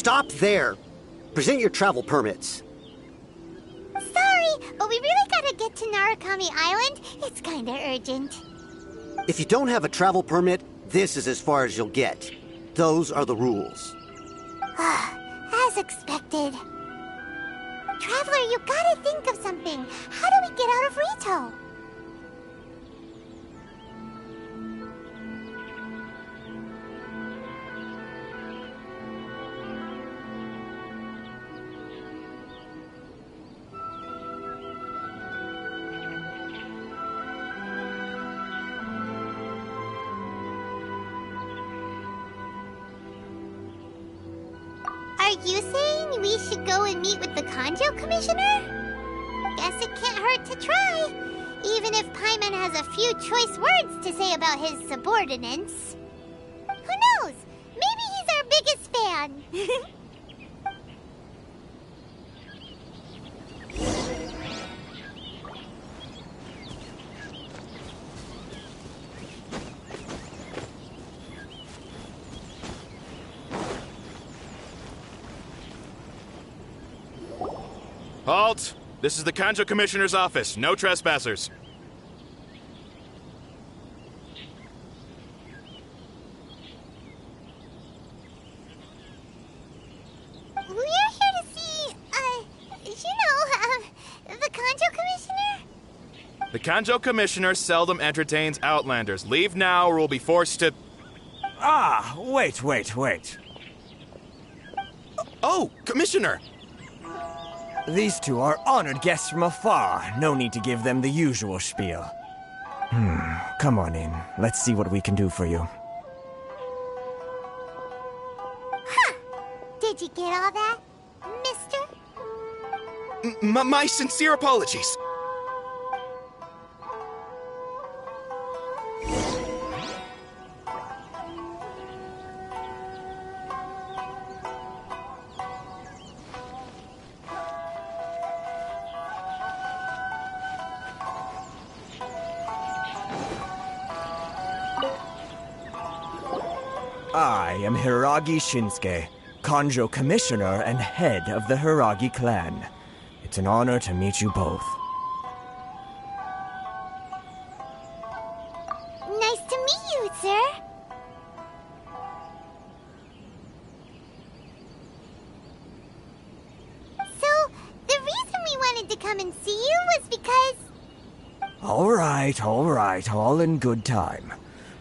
Stop there! Present your travel permits. Sorry, but we really gotta get to Narukami Island. It's kinda urgent. If you don't have a travel permit, this is as far as you'll get. Those are the rules. As expected. Traveler, you gotta think of something. How do we get out of Rito? Are you saying we should go and meet with the Kanjo Commissioner? Guess it can't hurt to try, even if Paimon has a few choice words to say about his subordinates. Who knows? Maybe he's our biggest fan. Halt! This is the Kanjo Commissioner's office. No trespassers. We're here to see, the Kanjo Commissioner? The Kanjo Commissioner seldom entertains Outlanders. Leave now or we'll be forced to... Ah, wait. Oh, Commissioner! These two are honored guests from afar. No need to give them the usual spiel. Come on in. Let's see what we can do for you. Huh! Did you get all that, mister? My sincere apologies. I am Haragi Shinsuke, Kanjo Commissioner and head of the Haragi Clan. It's an honor to meet you both. Nice to meet you, sir. So, the reason we wanted to come and see you was because... All right, all in good time.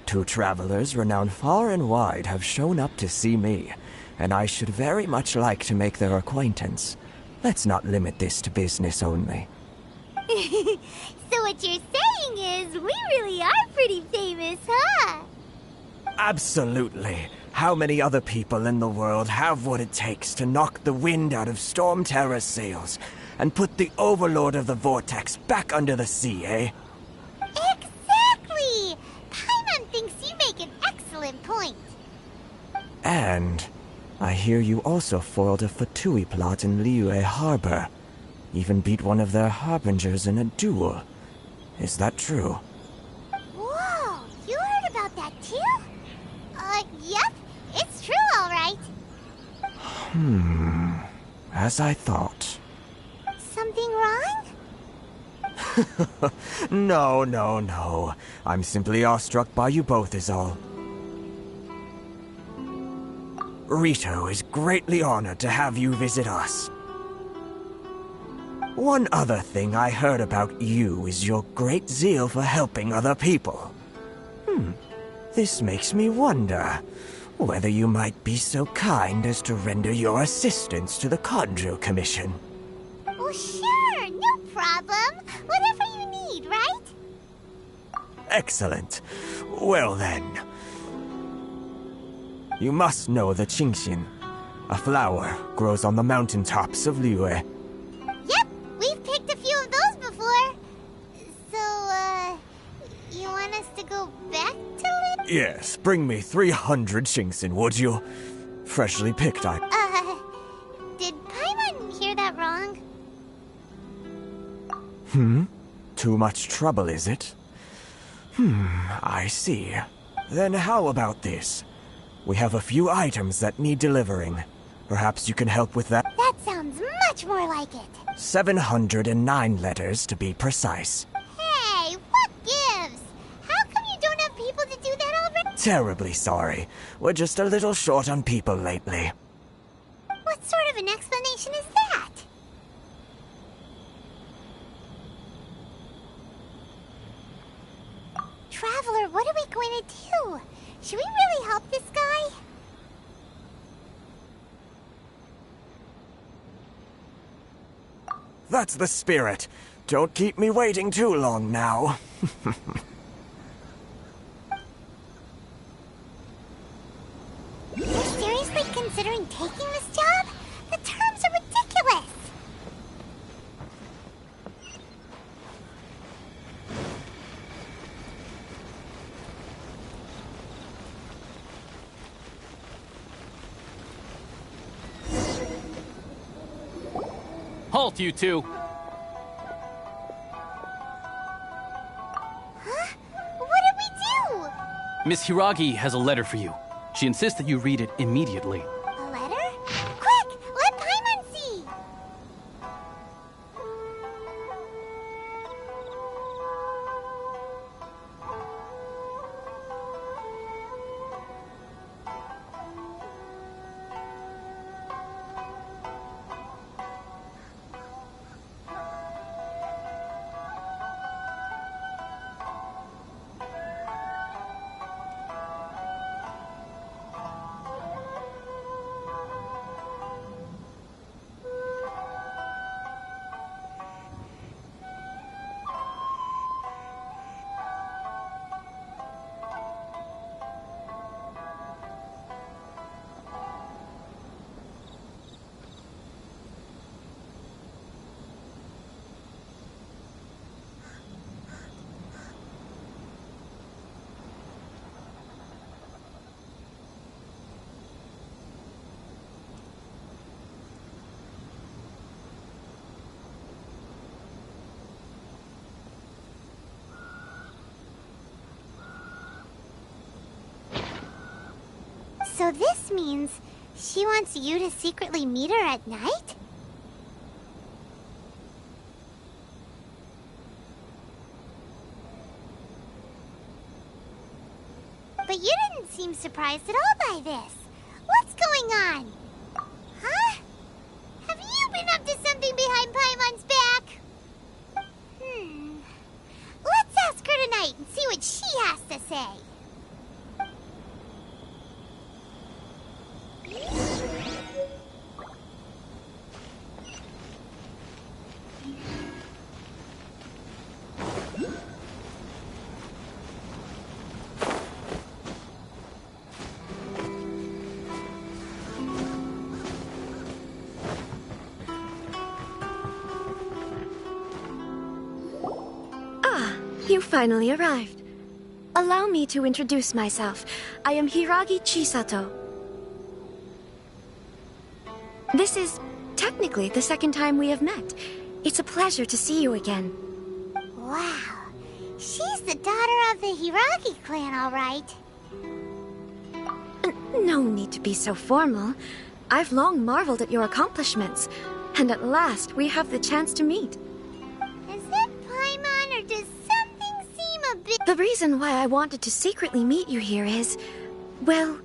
Two travelers renowned far and wide have shown up to see me, and I should very much like to make their acquaintance. Let's not limit this to business only. So what you're saying is, we really are pretty famous, huh? Absolutely. How many other people in the world have what it takes to knock the wind out of Storm Terror's sails and put the Overlord of the Vortex back under the sea, eh? Exactly! Paimon thinks you make an excellent point. And I hear you also foiled a Fatui plot in Liyue Harbor. Even beat one of their harbingers in a duel. Is that true? Whoa, you heard about that too? Yep, it's true, all right. As I thought. Something wrong? No. I'm simply awestruck by you both is all. Rito is greatly honored to have you visit us. One other thing I heard about you is your great zeal for helping other people. This makes me wonder whether you might be so kind as to render your assistance to the Kanjo Commission. Oh, sure, no problem. Whatever you need, right? Excellent. Well then. You must know the Qingshin. A flower grows on the mountaintops of Liyue. Yep, we've picked a few of those before. So, you want us to go back to it? Yes, bring me 300 Qingshin, would you? Freshly picked, Did Paimon hear that wrong? Too much trouble, is it? I see. Then how about this? We have a few items that need delivering. Perhaps you can help with that? That sounds much more like it. 709 letters to be precise. Hey, what gives? How come you don't have people to do that already? Terribly sorry. We're just a little short on people lately. What sort of an explanation is that? Traveler, what are we going to do? Should we really help this guy? That's the spirit. Don't keep me waiting too long now. You're seriously considering taking this job? The terms are ridiculous. Halt, you two! Huh? What did we do? Miss Haragi has a letter for you. She insists that you read it immediately. A letter? Quick! Let Paimon see! So this means she wants you to secretly meet her at night? But you didn't seem surprised at all by this. What's going on? Huh? Have you been up to something behind Paimon's back? Let's ask her tonight and see what she has to say. You finally arrived. Allow me to introduce myself. I am Haragi Chisato. This is technically the second time we have met. It's a pleasure to see you again. Wow. She's the daughter of the Haragi Clan, all right. No need to be so formal. I've long marveled at your accomplishments. And at last, we have the chance to meet. Is it Paimon, or does something seem a bit... The reason why I wanted to secretly meet you here is... well,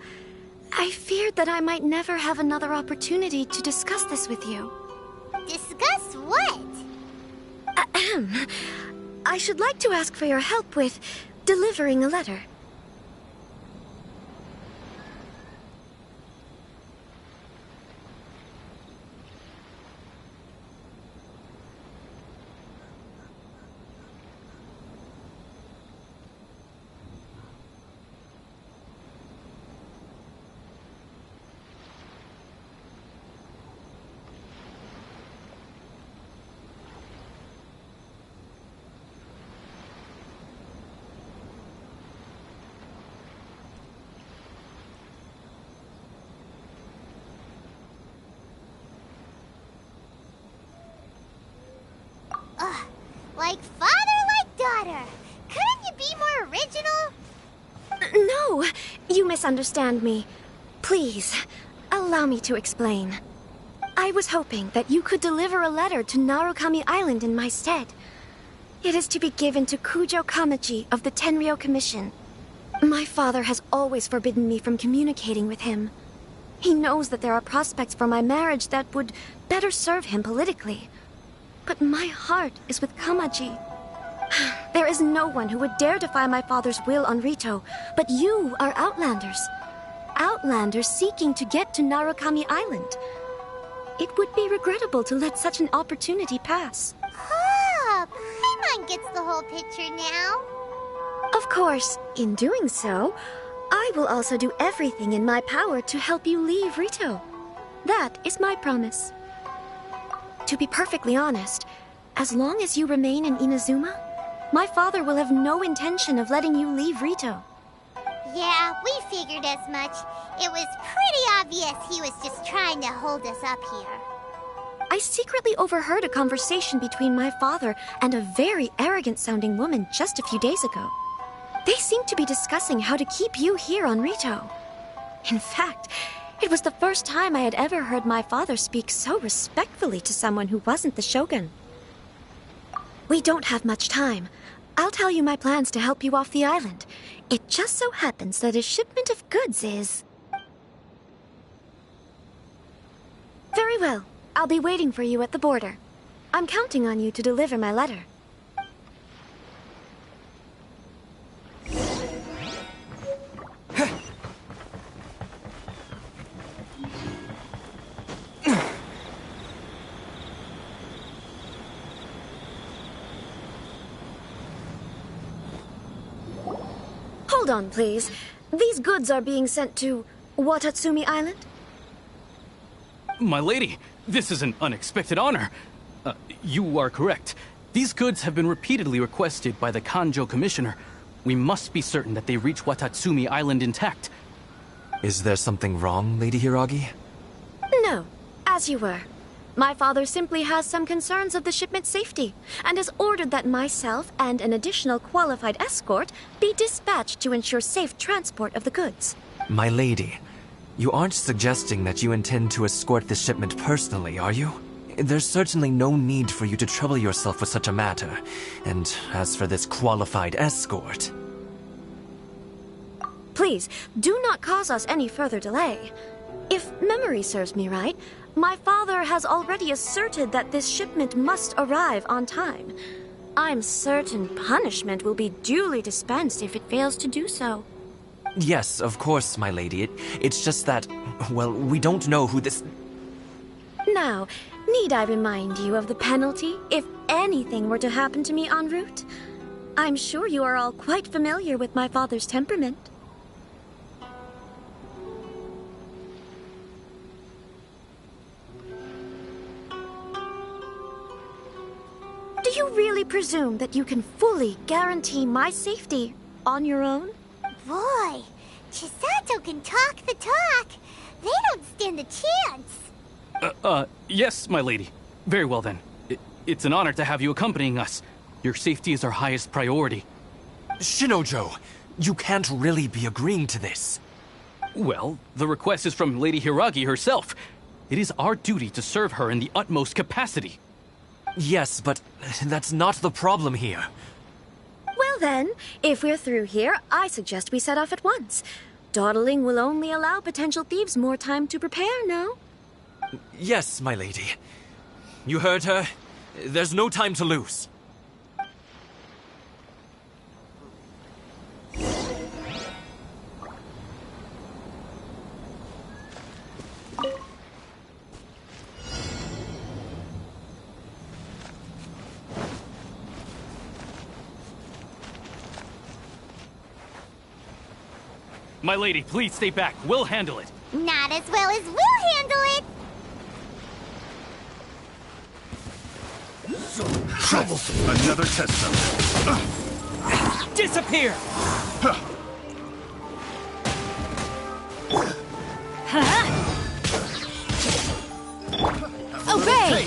I feared that I might never have another opportunity to discuss this with you. Discuss what? Ahem. I should like to ask for your help with delivering a letter. Like father, like daughter. Couldn't you be more original? No, you misunderstand me. Please, allow Allow me to explain. I was hoping that you could deliver a letter to Narukami Island in my stead. It is to be given to Kujo Kamaji of the Tenryou Commission. My father has always forbidden me from communicating with him. He knows that there are prospects for my marriage that would better serve him politically. But my heart is with Kamaji. There is no one who would dare defy my father's will on Rito, but you are Outlanders. Outlanders seeking to get to Narukami Island. It would be regrettable to let such an opportunity pass. Ah, Paimon gets the whole picture now. Of course, in doing so, I will also do everything in my power to help you leave Rito. That is my promise. To be perfectly honest, as long as you remain in Inazuma, my father will have no intention of letting you leave Rito. Yeah, we figured as much. It was pretty obvious he was just trying to hold us up here. I secretly overheard a conversation between my father and a very arrogant-sounding woman just a few days ago. They seemed to be discussing how to keep you here on Rito. In fact, it was the first time I had ever heard my father speak so respectfully to someone who wasn't the Shogun. We don't have much time. I'll tell you my plans to help you off the island. It just so happens that a shipment of goods is... Very well. I'll be waiting for you at the border. I'm counting on you to deliver my letter. Hold on, please. These goods are being sent to Watatsumi Island? My lady, this is an unexpected honor. You are correct. These goods have been repeatedly requested by the Kanjo Commissioner. We must be certain that they reach Watatsumi Island intact. Is there something wrong, Lady Haragi? No, as you were. My father simply has some concerns of the shipment's safety, and has ordered that myself and an additional qualified escort be dispatched to ensure safe transport of the goods. My lady, you aren't suggesting that you intend to escort this shipment personally, are you? There's certainly no need for you to trouble yourself with such a matter. And as for this qualified escort... Please, do not cause us any further delay. If memory serves me right, my father has already asserted that this shipment must arrive on time. I'm certain punishment will be duly dispensed if it fails to do so. Yes, of course, my lady. It's just that, well, we don't know who this... Now, need I remind you of the penalty if anything were to happen to me en route? I'm sure you are all quite familiar with my father's temperament. Do you really presume that you can fully guarantee my safety on your own? Boy, Chisato can talk the talk. They don't stand a chance. Yes, my lady. Very well then. It's an honor to have you accompanying us. Your safety is our highest priority. Shinojo, you can't really be agreeing to this. Well, the request is from Lady Haragi herself. It is our duty to serve her in the utmost capacity. Yes, but that's not the problem here. Well then, if we're through here, I suggest we set off at once. Dawdling will only allow potential thieves more time to prepare, no? Yes, my lady. You heard her. There's no time to lose. My lady, please stay back. We'll handle it. Not as well as we'll handle it. Troublesome. Another test subject. Disappear! Obey!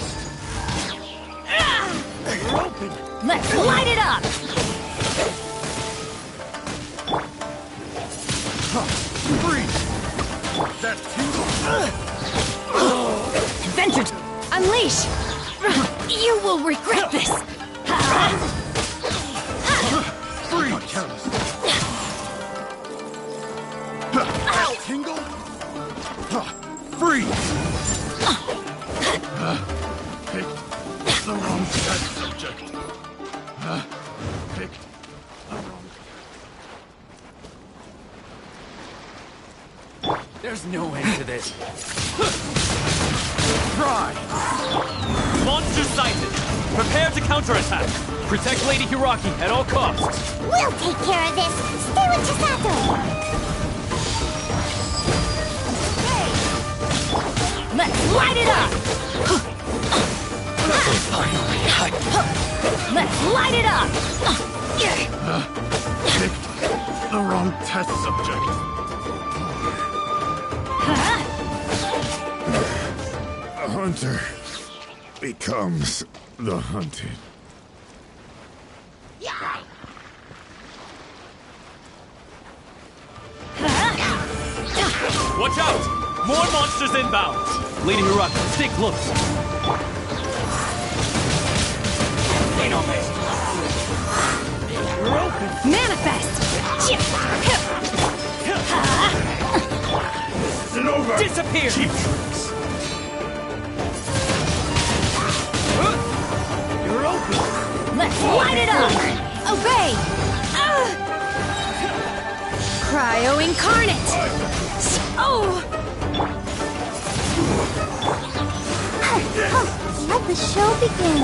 Let's light it up! Freeze! That's too Adventure! Unleash! You will regret this! Tingle? Freeze! Picked the wrong test subject. Picked the wrong... There's no end to this. Try! Monster sighted! Prepare to counterattack! Protect Lady Hiraki at all costs! We'll take care of this. Stay with Chisato. Let's light it up! Let's light it up! Picked the wrong test subject. The hunter becomes the hunted. Watch out! More monsters inbound! Lady Hiraki, stay close. Manifest! Disappear! Cheap tricks. You're open. Let's light it up! Obey! Cryo incarnate! Oh! Let the show begin.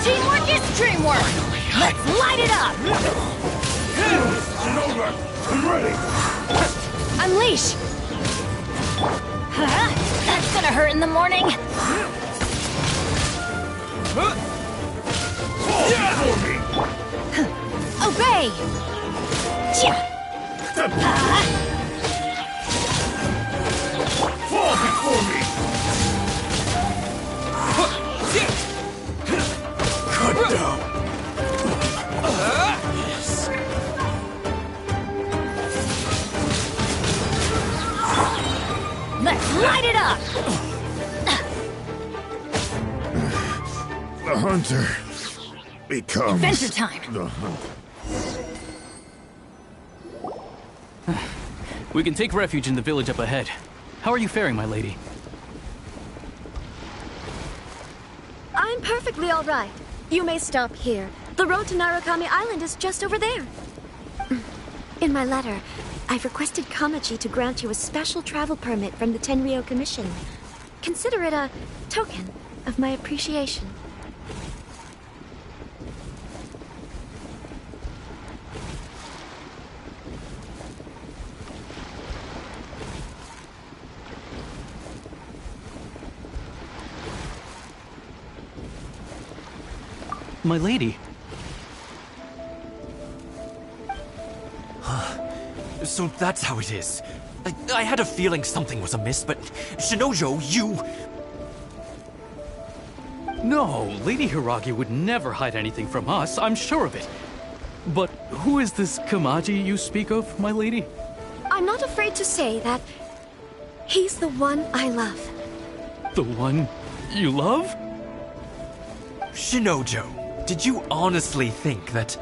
Teamwork is dreamwork! Let's light it up! Over. I'm ready. Unleash! That's gonna hurt in the morning! Obey! Fall before me. Cut down. Let's light it up! The hunter becomes Adventure time! the hunter. We can take refuge in the village up ahead. How are you faring, my lady? I'm perfectly all right. You may stop here. The road to Narukami Island is just over there. In my letter, I've requested Kamaji to grant you a special travel permit from the Tenryou Commission. Consider it a token of my appreciation. My lady. So that's how it is. I had a feeling something was amiss, but Shinojo, you... No, Lady Haragi would never hide anything from us, I'm sure of it. But who is this Kamaji you speak of, my lady? I'm not afraid to say that he's the one I love. The one you love? Shinojo, did you honestly think that...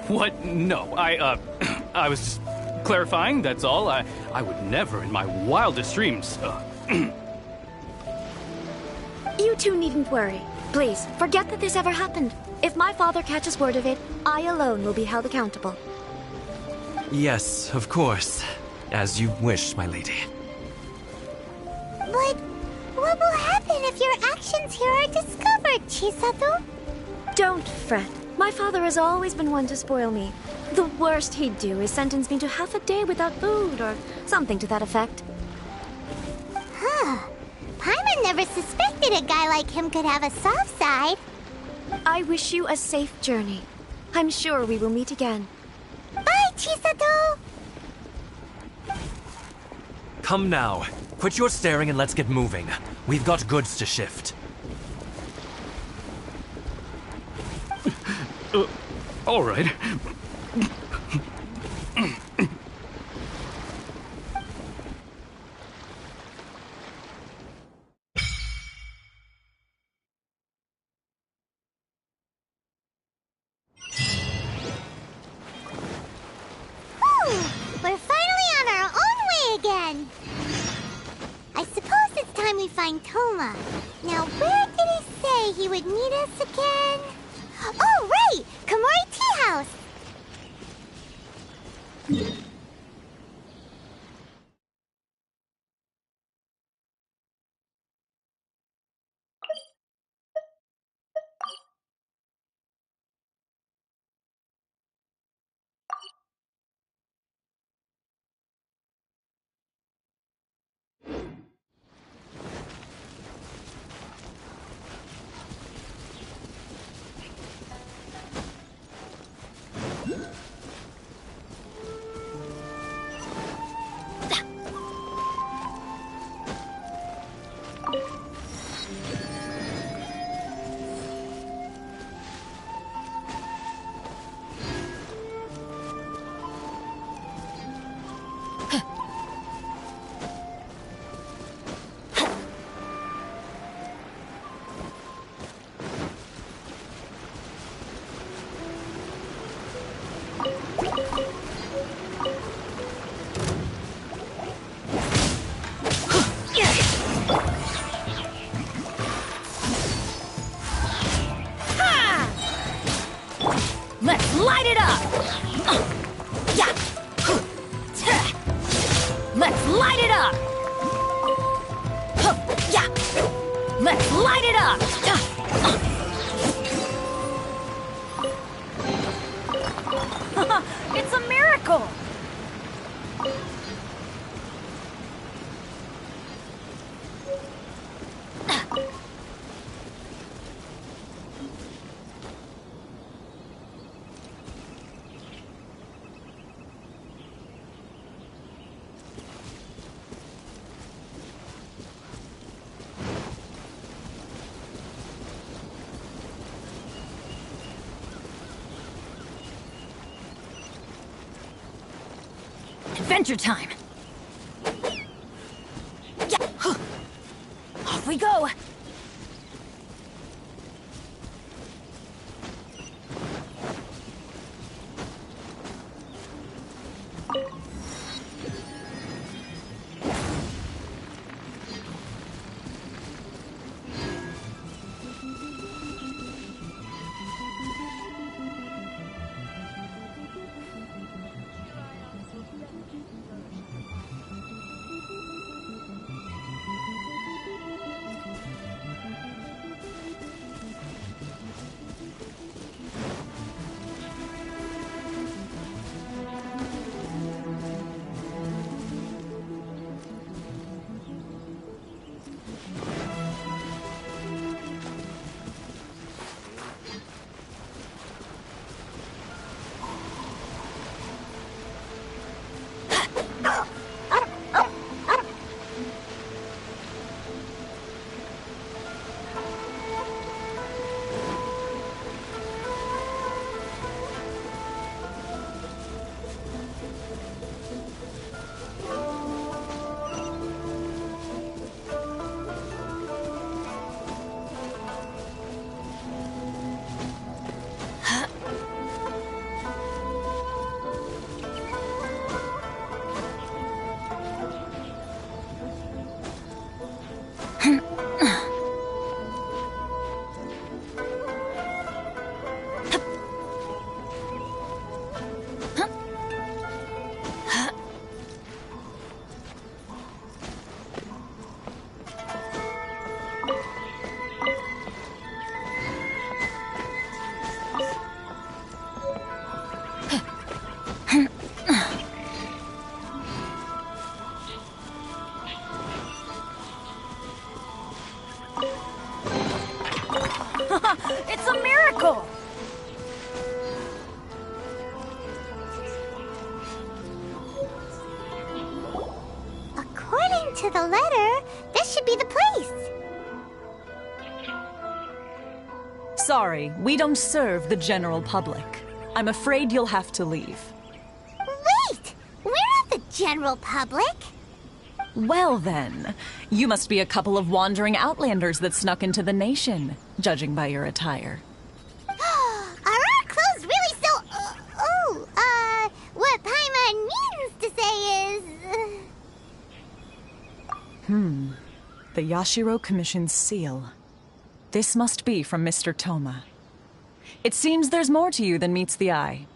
What? No, I was just clarifying, that's all. I would never in my wildest dreams, You two needn't worry. Please, forget that this ever happened. If my father catches word of it, I alone will be held accountable. Yes, of course. As you wish, my lady. But what will happen if your actions here are discovered, Chisato? Don't fret. My father has always been one to spoil me. The worst he'd do is sentence me to half a day without food or something to that effect. Huh. Paimon never suspected a guy like him could have a soft side. I wish you a safe journey. I'm sure we will meet again. Bye, Chisato! Come now. Quit your staring and let's get moving. We've got goods to shift. All right. Toma. Now, where did he say he would meet us again? Oh, right! Komori Tea House! Let's light it up! Yeah! Let's light it up! Yeah! Let's light it up! It's a miracle! Adventure time! Yeah. Off we go! It's a miracle! According to the letter, this should be the place. Sorry, we don't serve the general public. I'm afraid you'll have to leave. Wait! We're not the general public. Well then, you must be a couple of wandering outlanders that snuck into the nation, judging by your attire. Are our clothes really so... what Paimon means to say is... the Yashiro Commission's seal. This must be from Mr. Toma. It seems there's more to you than meets the eye.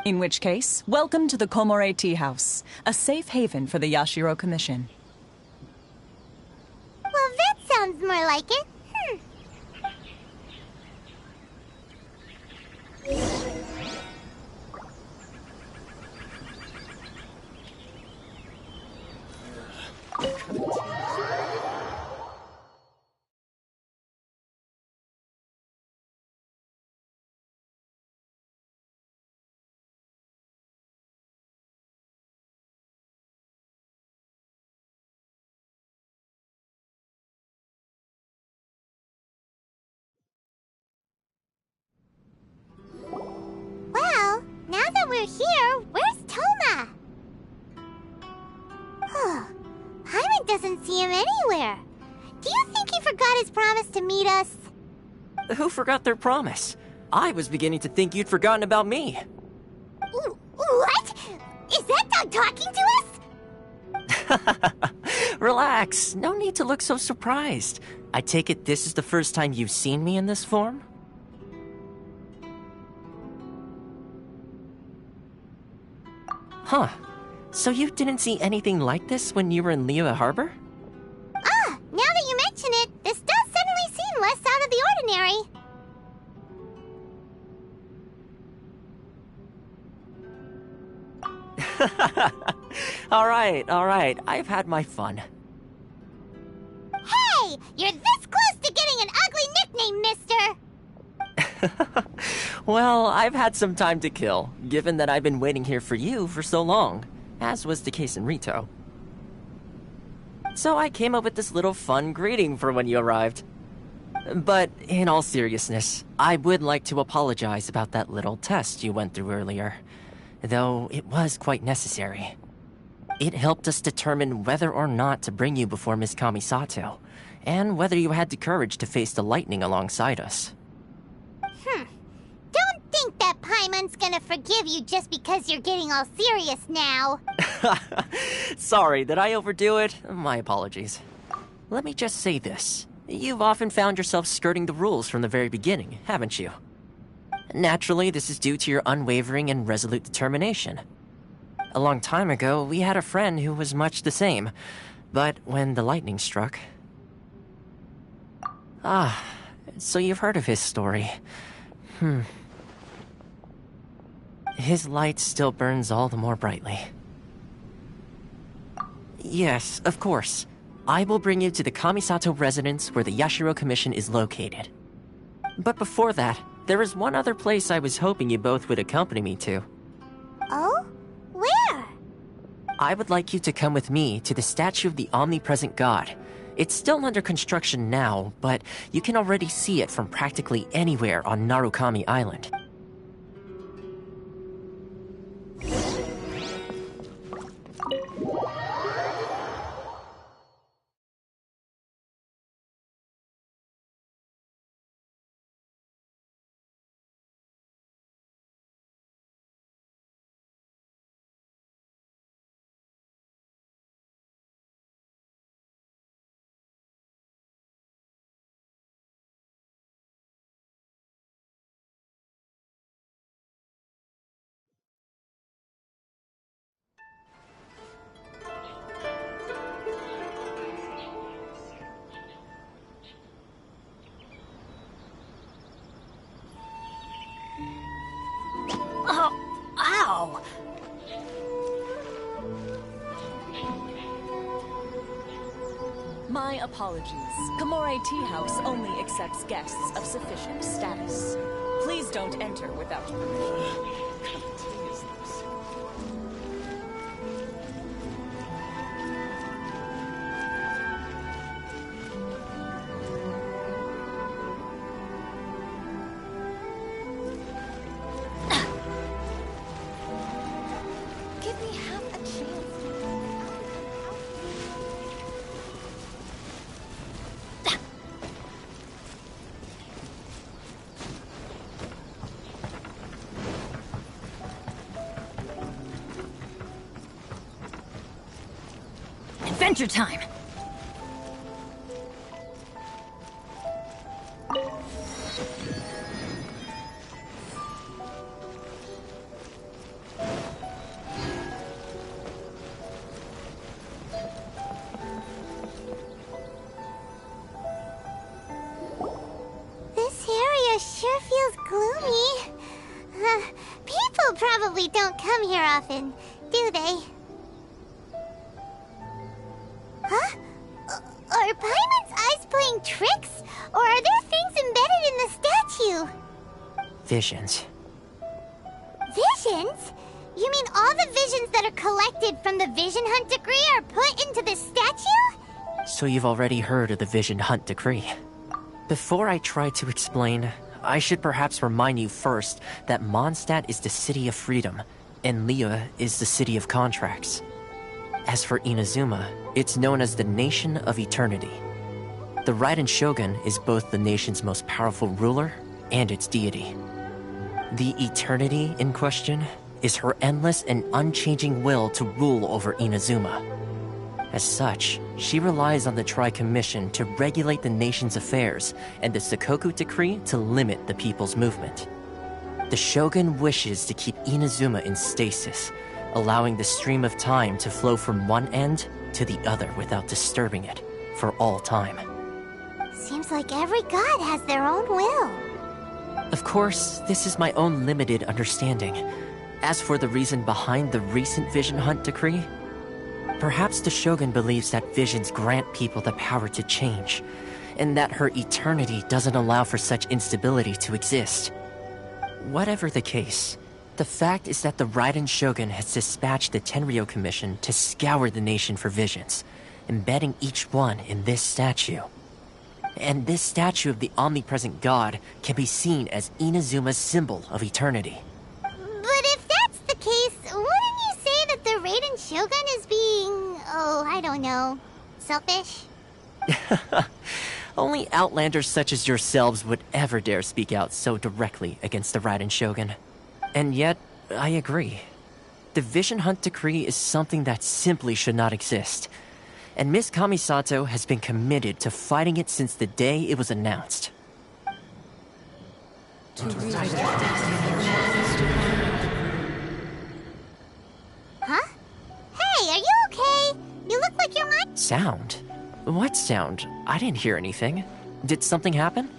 In which case, welcome to the Komore Tea House, a safe haven for the Yashiro Commission. Well, that sounds more like it. Well, now that we're here, where's Toma? Paimon doesn't see him anywhere. Do you think he forgot his promise to meet us? Who forgot their promise? I was beginning to think you'd forgotten about me. What? Is that dog talking to us? Relax. No need to look so surprised. I take it this is the first time you've seen me in this form? Huh. So you didn't see anything like this when you were in Liyue Harbor? Ah, now that you mention it, this does suddenly seem less out of the ordinary. All right. I've had my fun. Hey! You're this close to getting an ugly nickname, mister! Well, I've had some time to kill, given that I've been waiting here for you for so long, as was the case in Rito. So I came up with this little fun greeting for when you arrived. But in all seriousness, I would like to apologize about that little test you went through earlier, though it was quite necessary. It helped us determine whether or not to bring you before Miss Kamisato, and whether you had the courage to face the lightning alongside us. Don't think that Paimon's gonna forgive you just because you're getting all serious now. Sorry, did I overdo it? My apologies. Let me just say this. You've often found yourself skirting the rules from the very beginning, haven't you? Naturally, this is due to your unwavering and resolute determination. A long time ago, we had a friend who was much the same, but when the lightning struck... Ah, so you've heard of his story. His light still burns all the more brightly. Yes, of course. I will bring you to the Kamisato Residence where the Yashiro Commission is located. But before that, there is one other place I was hoping you both would accompany me to. Oh? Where? I would like you to come with me to the statue of the omnipresent god. It's still under construction now, but you can already see it from practically anywhere on Narukami Island. Ow! My apologies. Komore Tea House only accepts guests of sufficient status. Please don't enter without permission. Adventure time! me. People probably don't come here often, do they? Huh? Are Paimon's eyes playing tricks? Or are there things embedded in the statue? Visions. Visions? You mean all the visions that are collected from the Vision Hunt Decree are put into this statue? So you've already heard of the Vision Hunt Decree. Before I try to explain, I should perhaps remind you first that Mondstadt is the city of freedom, and Liyue is the city of contracts. As for Inazuma, it's known as the Nation of Eternity. The Ryden Shogun is both the nation's most powerful ruler and its deity. The Eternity in question is her endless and unchanging will to rule over Inazuma. As such, she relies on the Tri-Commission to regulate the nation's affairs and the Sakoku Decree to limit the people's movement. The Shogun wishes to keep Inazuma in stasis, allowing the stream of time to flow from one end to the other without disturbing it for all time. Seems like every god has their own will. Of course, this is my own limited understanding. As for the reason behind the recent Vision Hunt Decree, perhaps the Shogun believes that visions grant people the power to change, and that her eternity doesn't allow for such instability to exist. Whatever the case, the fact is that the Ryden Shogun has dispatched the Tenryou Commission to scour the nation for visions, embedding each one in this statue. And this statue of the omnipresent god can be seen as Inazuma's symbol of eternity. But if that's the case, wouldn't you say that the Ryden Shogun is being, I don't know, selfish? Only outlanders such as yourselves would ever dare speak out so directly against the Ryden Shogun. And yet, I agree. The Vision Hunt Decree is something that simply should not exist. And Miss Kamisato has been committed to fighting it since the day it was announced. Huh? Hey, are you okay? You look like you're mine. Sound? What sound? I didn't hear anything. Did something happen?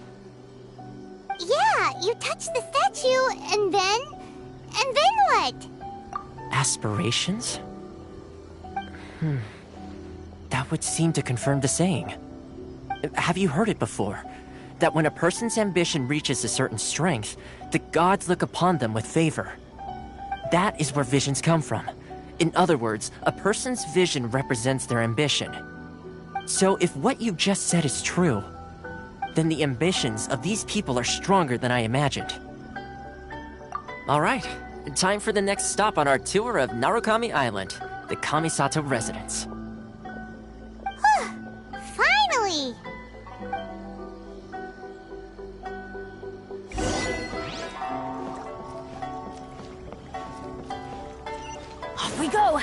Yeah, you touched the statue, and then what? Aspirations? That would seem to confirm the saying. Have you heard it before? That when a person's ambition reaches a certain strength, the gods look upon them with favor. That is where visions come from. In other words, a person's vision represents their ambition. So if what you just said is true, then the ambitions of these people are stronger than I imagined. Alright, time for the next stop on our tour of Narukami Island, the Kamisato Residence. Finally! Off we go!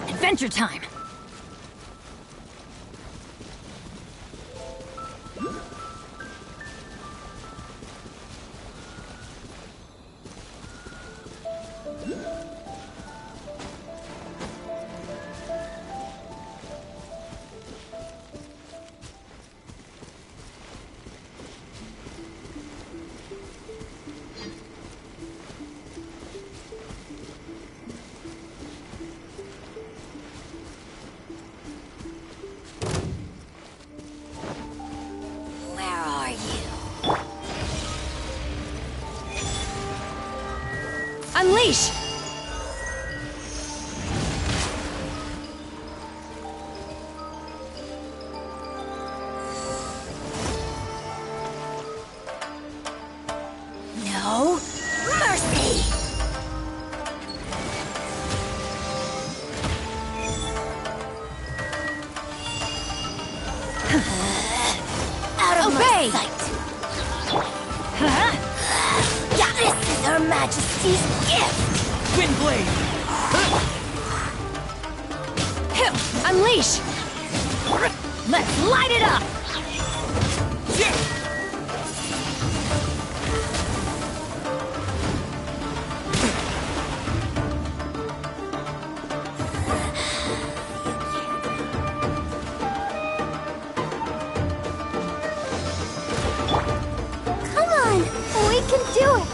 Adventure time! Unleash! No mercy! Out of my sight! Huh? This is Her Majesty's gift! Windblade! Unleash! Let's light it up! Come on, we can do it.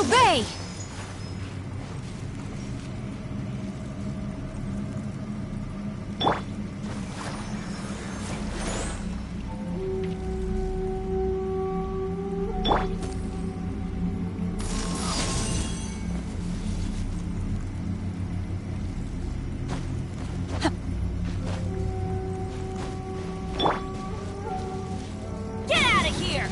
Obey! Get out of here!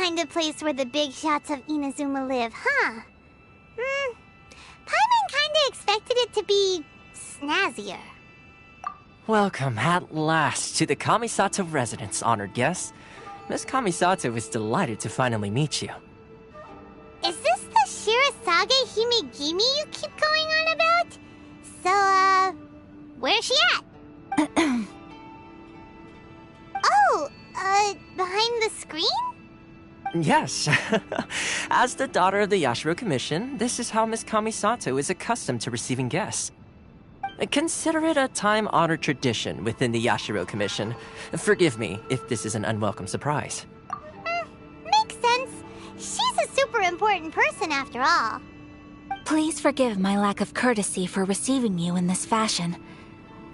kind of place where the big shots of Inazuma live, huh? Paimon kinda expected it to be snazzier. Welcome at last to the Kamisato Residence, honored guest. Miss Kamisato is delighted to finally meet you. Is this the Shirasage Himegimi you keep going on about? So, where's she at? Behind the screen? Yes. As the daughter of the Yashiro Commission, this is how Miss Kamisato is accustomed to receiving guests. Consider it a time-honored tradition within the Yashiro Commission. Forgive me if this is an unwelcome surprise. Makes sense. She's a super important person after all. Please forgive my lack of courtesy for receiving you in this fashion,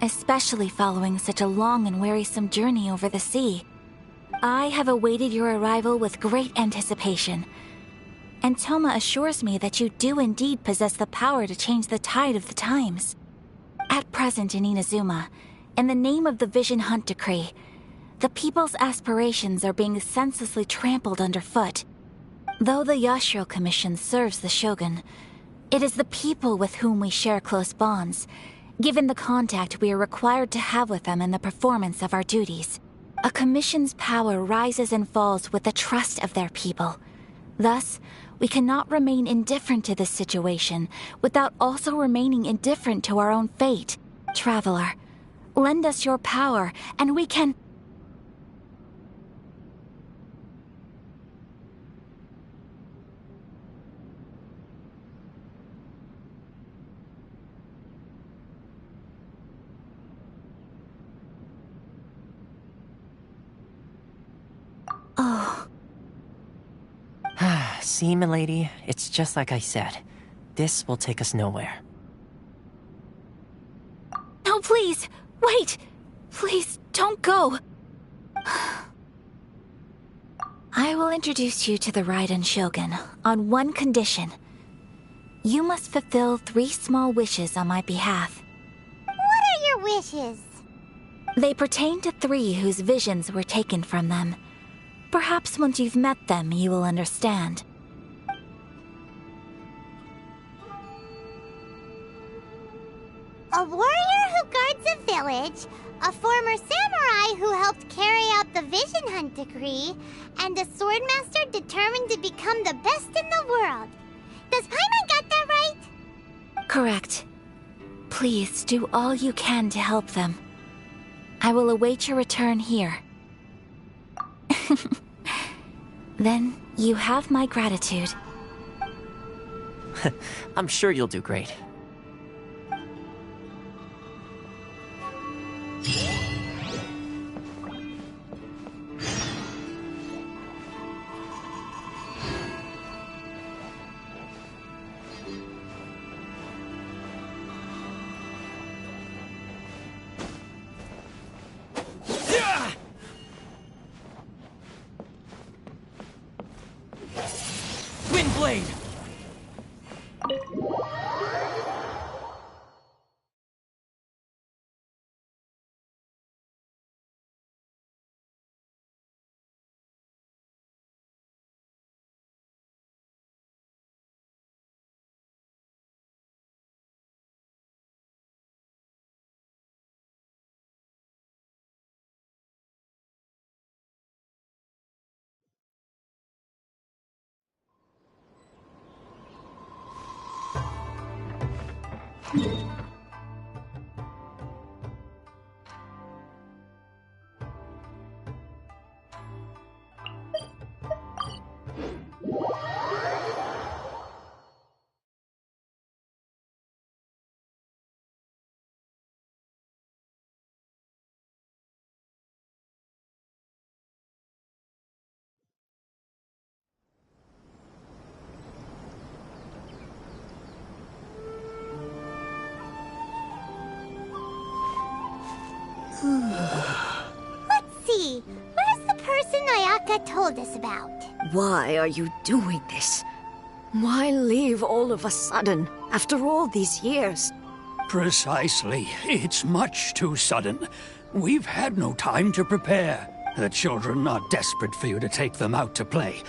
especially following such a long and wearisome journey over the sea. I have awaited your arrival with great anticipation, and Toma assures me that you do indeed possess the power to change the tide of the times. At present in Inazuma, in the name of the Vision Hunt Decree, the people's aspirations are being senselessly trampled underfoot. Though the Yashiro Commission serves the Shogun, it is the people with whom we share close bonds, given the contact we are required to have with them in the performance of our duties. A commission's power rises and falls with the trust of their people. Thus, we cannot remain indifferent to this situation without also remaining indifferent to our own fate. Traveler, lend us your power, and we can... Oh. See, milady, it's just like I said. This will take us nowhere. No, please! Wait! Please, don't go! I will introduce you to the Ryden Shogun on one condition. You must fulfill 3 small wishes on my behalf. What are your wishes? They pertain to 3 whose visions were taken from them. Perhaps once you've met them, you will understand. A warrior who guards a village, a former samurai who helped carry out the Vision Hunt Decree, and a swordmaster determined to become the best in the world. Does Paimon got that right? Correct. Please do all you can to help them. I will await your return here. Then you have my gratitude. I'm sure you'll do great. Windblade! Let's see. Where's the person Ayaka told us about? Why are you doing this? Why leave all of a sudden, after all these years? Precisely. It's much too sudden. We've had no time to prepare. The children are desperate for you to take them out to play.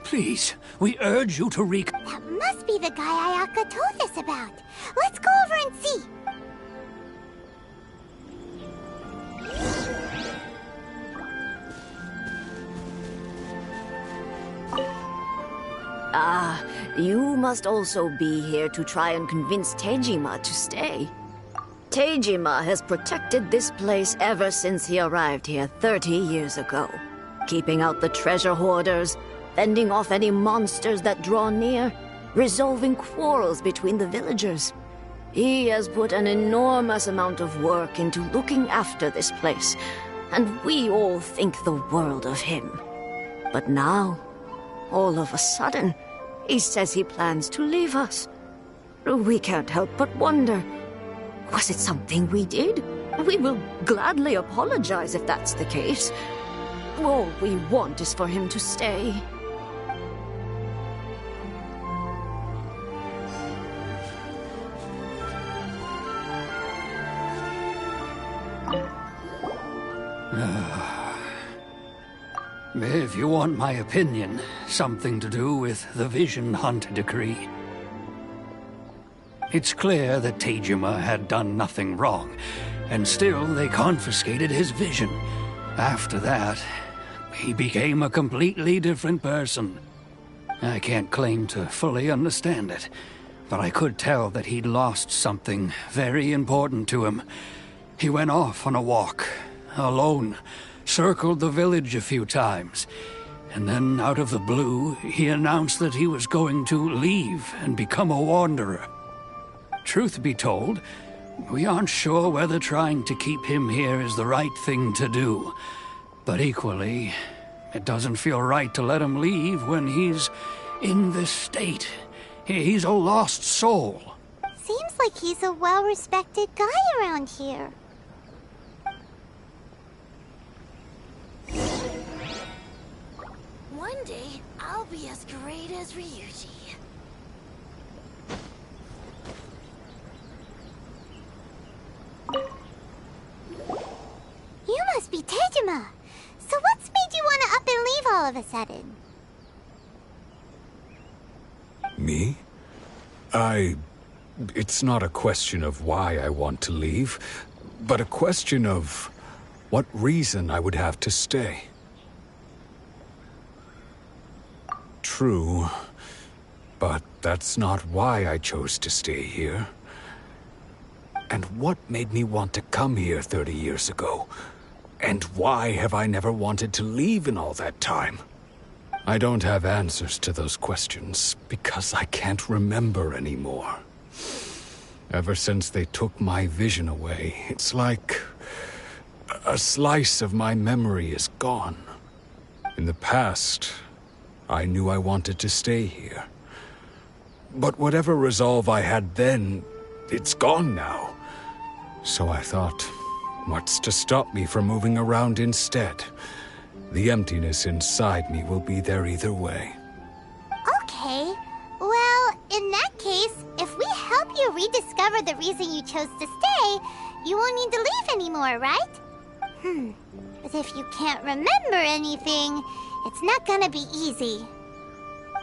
Please, we urge you to That must be the guy Ayaka told us about. Let's go over and see. Ah, you must also be here to try and convince Tejima to stay. Tejima has protected this place ever since he arrived here 30 years ago, keeping out the treasure hoarders, fending off any monsters that draw near, resolving quarrels between the villagers. He has put an enormous amount of work into looking after this place, and we all think the world of him. But now, all of a sudden, he says he plans to leave us. We can't help but wonder, was it something we did? We will gladly apologize if that's the case. All we want is for him to stay. If you want my opinion, something to do with the Vision Hunt decree. It's clear that Tejima had done nothing wrong, and still they confiscated his vision. After that, he became a completely different person. I can't claim to fully understand it, but I could tell that he'd lost something very important to him. He went off on a walk, alone, circled the village a few times, and then out of the blue, he announced that he was going to leave and become a wanderer. Truth be told, we aren't sure whether trying to keep him here is the right thing to do. But equally, it doesn't feel right to let him leave when he's in this state. He's a lost soul. Seems like he's a well-respected guy around here. One day, I'll be as great as Ryuji. You must be Tejima. So what's made you want to up and leave all of a sudden? Me? It's not a question of why I want to leave, but a question of what reason I would have to stay. True, but that's not why I chose to stay here. And what made me want to come here 30 years ago? And why have I never wanted to leave in all that time? I don't have answers to those questions, because I can't remember anymore. Ever since they took my vision away, it's like a slice of my memory is gone. In the past, I knew I wanted to stay here. But whatever resolve I had then, it's gone now. So I thought, what's to stop me from moving around instead? The emptiness inside me will be there either way. Okay. Well, in that case, if we help you rediscover the reason you chose to stay, you won't need to leave anymore, right? But if you can't remember anything, it's not gonna be easy.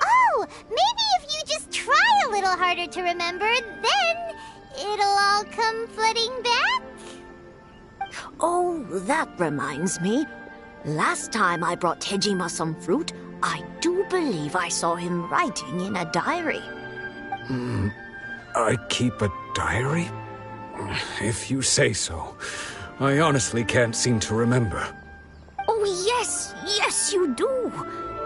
Oh, maybe if you just try a little harder to remember, then it'll all come flooding back? Oh, that reminds me. Last time I brought Tejima some fruit, I do believe I saw him writing in a diary. I keep a diary? If you say so. I honestly can't seem to remember. Oh, yes, you do.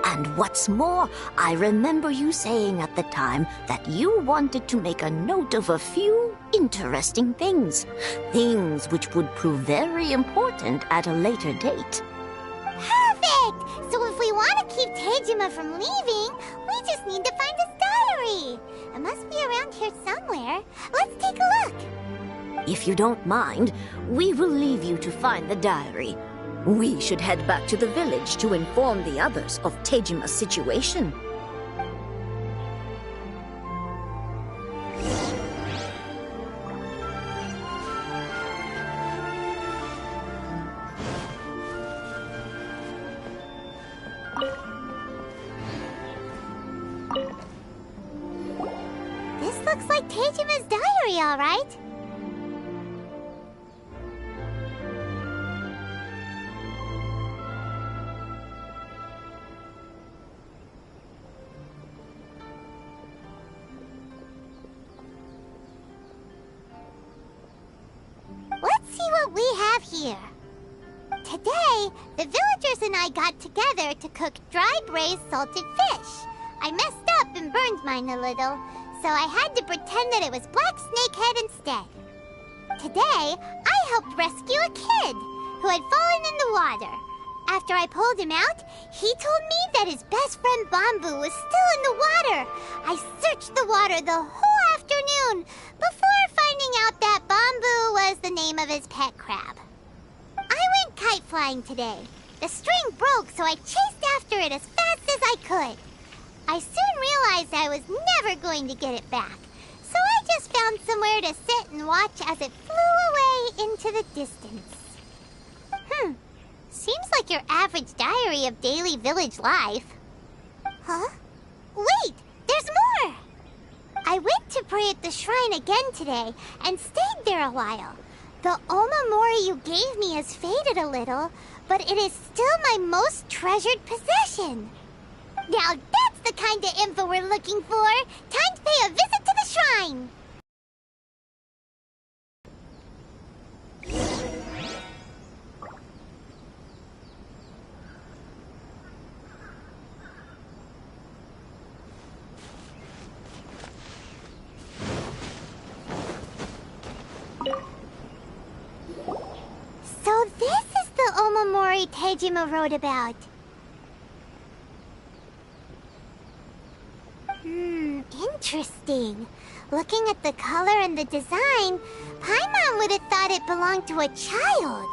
And what's more, I remember you saying at the time that you wanted to make a note of a few interesting things. Things which would prove very important at a later date. Perfect! So if we want to keep Tejima from leaving, we just need to find his diary. It must be around here somewhere. Let's take a look. If you don't mind, we will leave you to find the diary. We should head back to the village to inform the others of Tejima's situation. This looks like Teijima's diary, all right. Let's see what we have here. Today, the villagers and I got together to cook dry braised salted fish. I messed up and burned mine a little, so I had to pretend that it was black snakehead instead. Today, I helped rescue a kid who had fallen in the water. After I pulled him out, he told me that his best friend Bamboo was still in the water. I searched the water the whole afternoon before finding out that Bamboo was the name of his pet crab. I went kite flying today. The string broke, so I chased after it as fast as I could. I soon realized I was never going to get it back, so I just found somewhere to sit and watch as it flew away into the distance. Seems like your average diary of daily village life. Huh? Wait, there's more! I went to pray at the shrine again today and stayed there a while. The omamori you gave me has faded a little, but it is still my most treasured possession. Now that's the kind of info we're looking for. Time to pay a visit to the shrine. So this is the omamori Tejima wrote about. Interesting. Looking at the color and the design, Paimon would have thought it belonged to a child.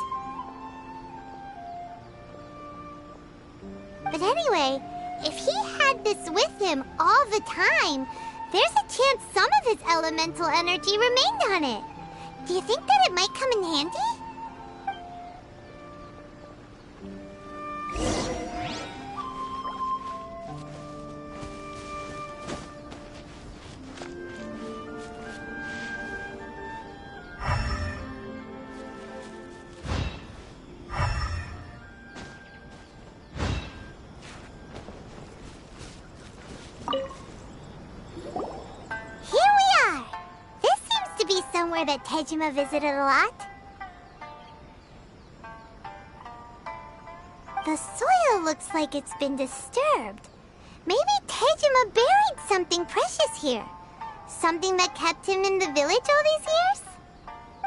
But anyway, if he had this with him all the time, there's a chance some of his elemental energy remained on it. Do you think that it might come in handy? Somewhere that Tejima visited a lot. The soil looks like it's been disturbed. Maybe Tejima buried something precious here. Something that kept him in the village all these years?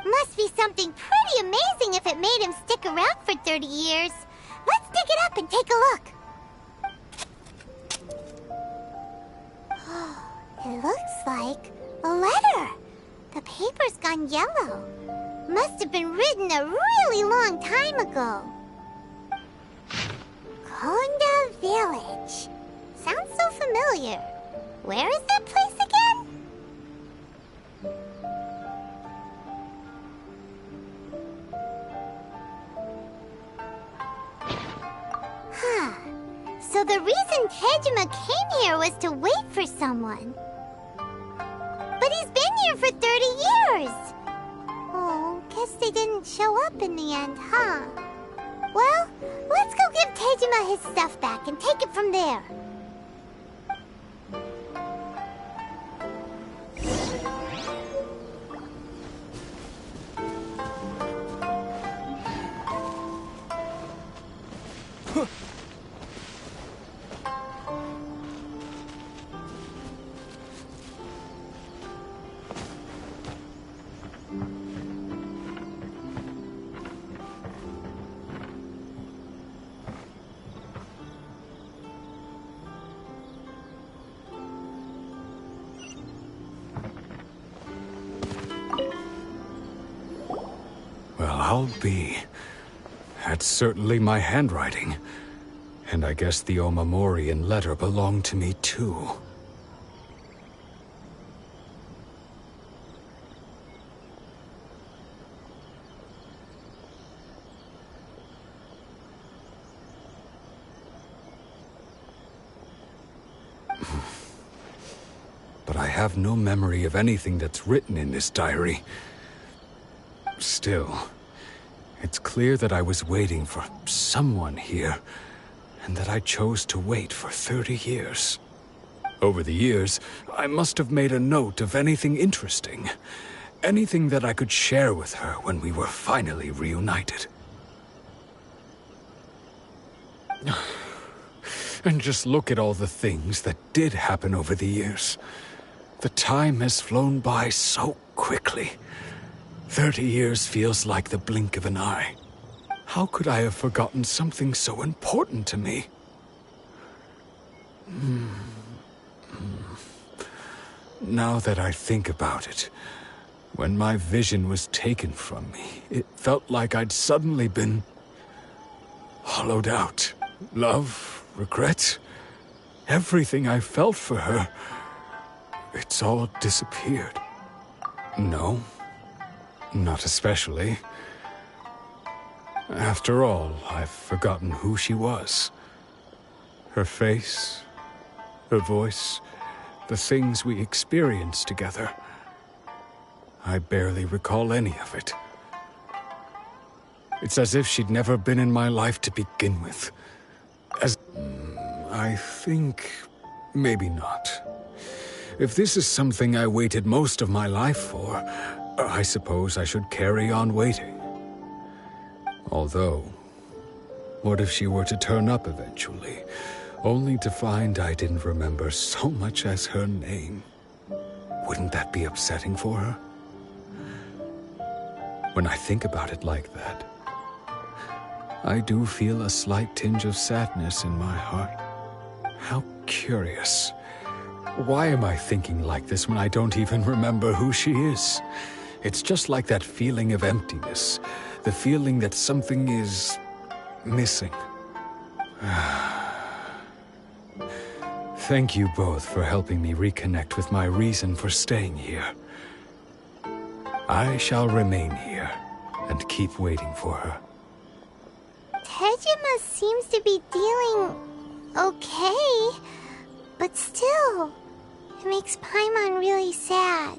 Must be something pretty amazing if it made him stick around for 30 years. Let's dig it up and take a look. It looks like a letter. The paper's gone yellow. Must have been written a really long time ago. Konda Village. Sounds so familiar. Where is that place again? Huh. So the reason Tejima came here was to wait for someone. But he's been here for 30 years! Oh, guess they didn't show up in the end, huh? Well, let's go give Tejima his stuff back and take it from there. I'll be. That's certainly my handwriting. And I guess the omamori and letter belong to me too. but I have no memory of anything that's written in this diary. Still, it's clear that I was waiting for someone here, and that I chose to wait for 30 years. Over the years, I must have made a note of anything interesting. Anything that I could share with her when we were finally reunited. And just look at all the things that did happen over the years. The time has flown by so quickly. 30 years feels like the blink of an eye. How could I have forgotten something so important to me? Now that I think about it, when my vision was taken from me, it felt like I'd suddenly been hollowed out. Love, regret, everything I felt for her, it's all disappeared. No, not especially. After all, I've forgotten who she was. Her face, her voice, the things we experienced together. I barely recall any of it. It's as if she'd never been in my life to begin with. I think maybe not. If this is something I waited most of my life for, I suppose I should carry on waiting. Although, what if she were to turn up eventually, only to find I didn't remember so much as her name? Wouldn't that be upsetting for her? When I think about it like that, I do feel a slight tinge of sadness in my heart. How curious. Why am I thinking like this when I don't even remember who she is? It's just like that feeling of emptiness, the feeling that something is missing. Thank you both for helping me reconnect with my reason for staying here. I shall remain here and keep waiting for her. Tejima seems to be dealing okay, but still, it makes Paimon really sad.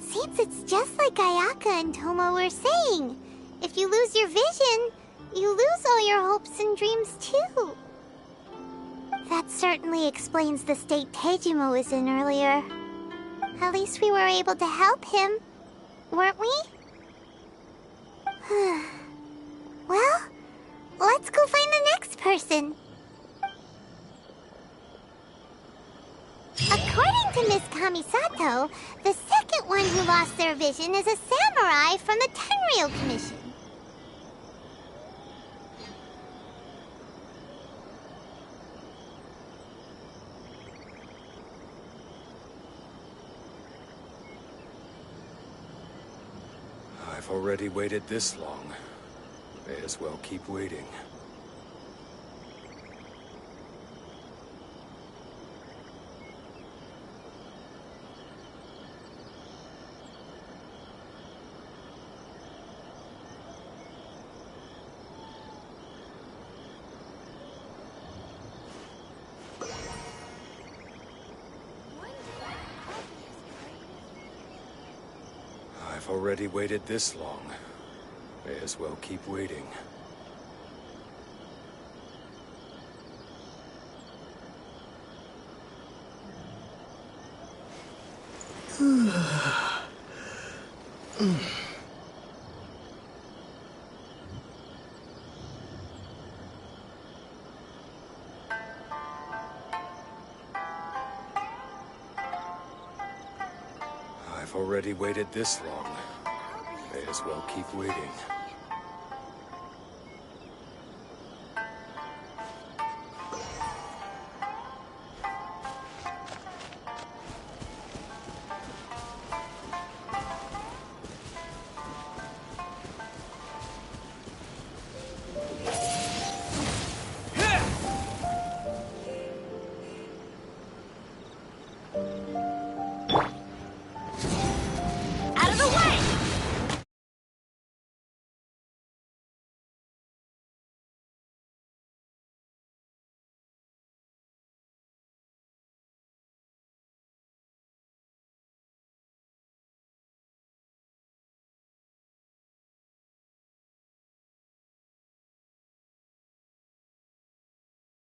Seems it's just like Ayaka and Tomo were saying. If you lose your vision, you lose all your hopes and dreams too. That certainly explains the state Tejima was in earlier. At least we were able to help him, weren't we? Well, let's go find the next person. According to Miss Kamisato, the second one who lost their vision is a samurai from the Tenryou Commission. I've already waited this long. May as well keep waiting. I've already waited this long. May as well keep waiting. I've already waited this long. May as well keep waiting.